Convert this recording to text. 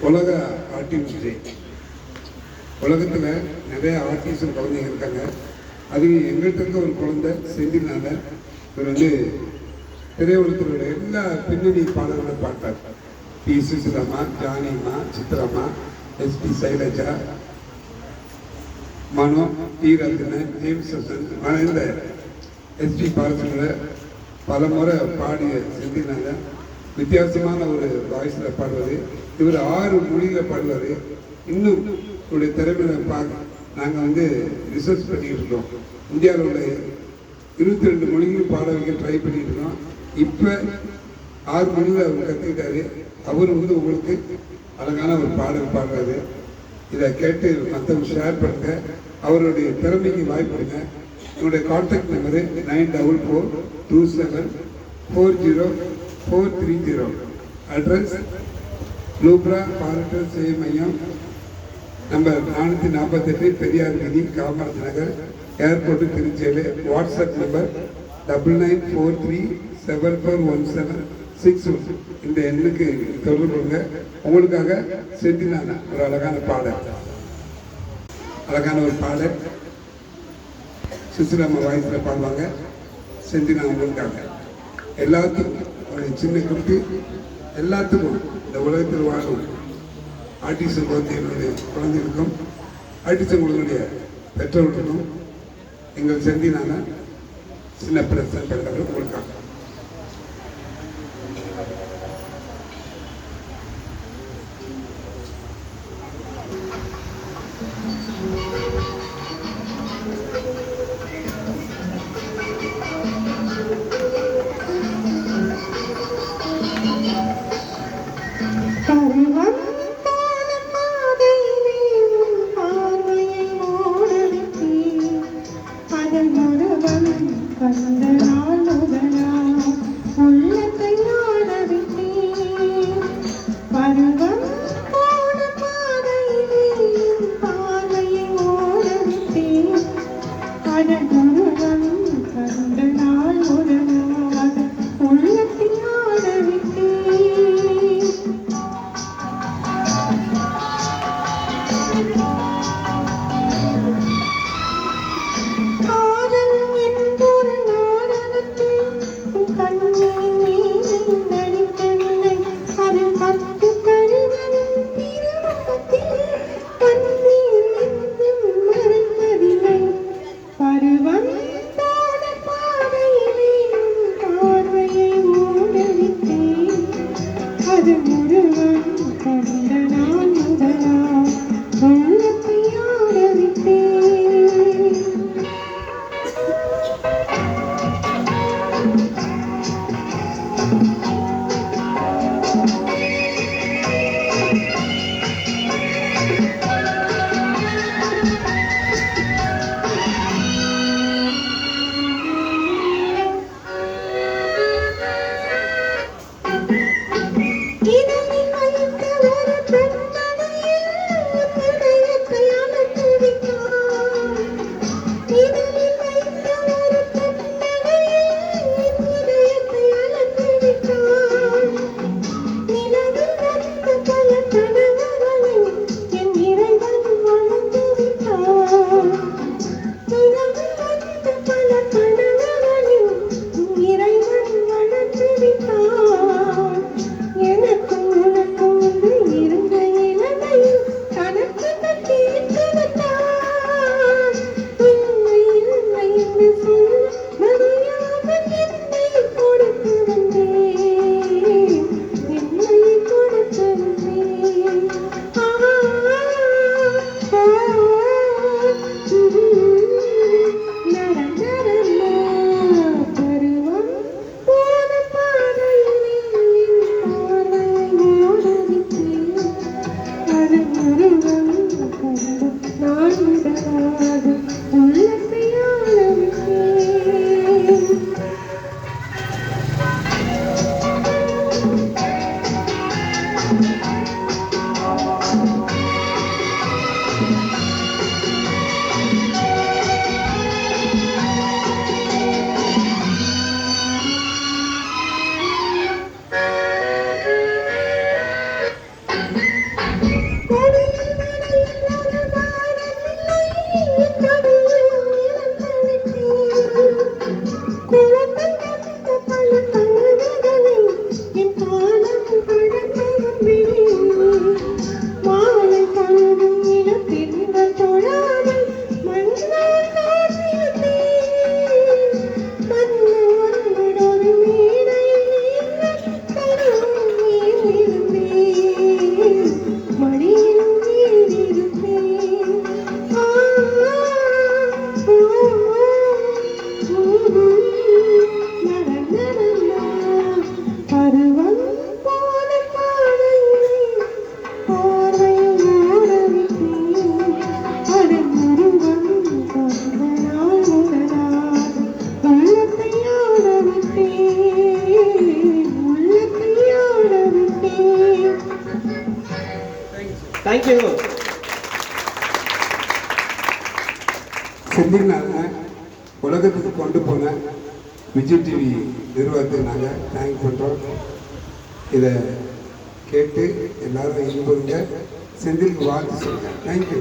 உலக ஆர்டிஸ்ட் டே. உலகத்தில் நிறைய ஆர்டிஸ்ட் குழந்தைங்க இருக்காங்க. அது எங்கள்கிட்ட இருக்க ஒரு குழந்தை செந்தில்னால இவர் வந்து திரையுலகத்தோட எல்லா பின்னணி பாடல்களும் பாட்டார். பி சுசிலாமா, ஜானிமா, சித்ராமா, எஸ்பி சைலஜா, மனோ, டி ரத்னன், ஜேம்ஸ் இந்த எஸ்பி பாலசுந்தர் பல முறை பாடிய செந்தில்னால வித்தியாசமான ஒரு வாய்ஸில் பாடுவார். இவர் 6 மொழியில் பாடுவார். இன்னும் இவருடைய திறமையை பார்க்க நாங்கள் வந்து ரிசர்ச் பண்ணிக்கிட்டு இருக்கோம். இந்தியாவில் உள்ள 22 மொழிகளும் பாட வைக்க ட்ரை பண்ணிட்டு இருக்கோம். இப்போ 6 மொழியில் அவர் கற்றுக்கிட்டாரு. அவர் வந்து உங்களுக்கு அழகான ஒரு பாடல் பாடுறாரு. இதை கேட்டு மற்றவங்க ஷேர் பண்ணுங்க. அவருடைய திறமைக்கு வாய்ப்புடுங்க. என்னுடைய கான்டாக்ட் நம்பரு 9442740430. அட்ரஸ் லூப்ரா பாரட்டல் சேவை மையம், நம்பர் 448, பெரியார் வீதி, காமராஜ் நகர், ஏர்போர்ட்டு, திருச்சியில். WhatsApp number 9943741761. இந்த எண்ணுக்கு தொடர்பு கொள்ளுங்க. உங்களுக்காக செந்திலான ஒரு அழகான ஒரு பாடல் சுசிலாமா வாய்ஸில் பாடுவாங்க. செந்திலா உங்களுக்காக எல்லாத்துக்கும் ஒரு சின்ன குறிப்பு, எல்லாத்துக்கும் இந்த உலகத்தில் வாழும் ஆர்டிஸ்ட் குழந்தைகளுக்கும் ஆர்டிஸ்டுடைய பெற்றோர்களுக்கும் எங்கள் செந்திலான சின்ன பிரச்சனை பண்ணுறது உங்களுக்காக. இது தேங்க்யூ. செந்தில்நாதன் உலகத்துக்கு கொண்டு போன விஜய் டிவி நிறுவனத்துக்கு நாங்கள் தேங்க் பண்ணுறோம். இதை கேட்டு எல்லாரும் இன்புறுங்க. செந்திலுக்கு வாழ்த்து சொல்லுங்கள். தேங்க்யூ.